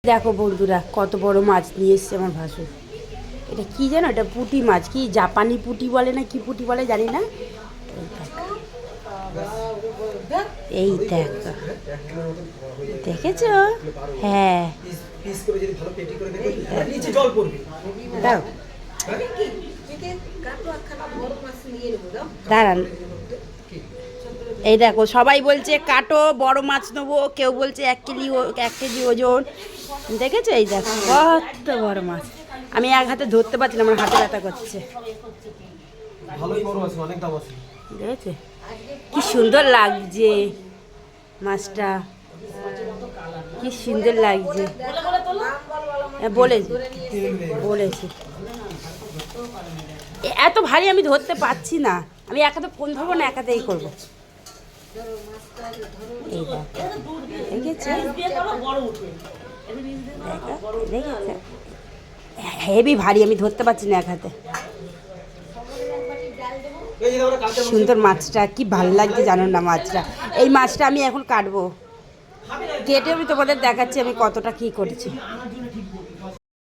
দেখো বন্ধুরা কত বড় মাছ নিয়ে এসছে আমার ভাসুর। এটা কি জানো, এটা পুঁটি মাছ, কি জাপানি পুঁটি বলে না কি পুঁটি বলে জানি না। এই দেখো, দেখেছ? হ্যাঁ দাও, দাঁড়ান। এই দেখো সবাই বলছে কাটো বড় মাছ নেবো, কেউ বলছে 1 কেজি ওজন। দেখেছো? এই দেখো কত বড় মাছ। আমি এক হাতে ধরতে পারছি না, আমার হাতে ব্যথা করছে। দেখেছো কি সুন্দর লাগছে মাছটা, কি সুন্দর লাগছে। বলেছি এত ভারী আমি ধরতে পারছি না। আমি এক হাতে ফোন ধরবো না, এক হাতে এই করবো। এই দেখেছে, হেভি ভারী, আমি ধরতে পারছি না এক হাতে। সুন্দর মাছটা, কি ভালো লাগছে জানো না মাছটা। এই মাছটা আমি এখন কাটবো, কেটে আমি তোমাদের দেখাচ্ছি আমি কতটা কি করছি।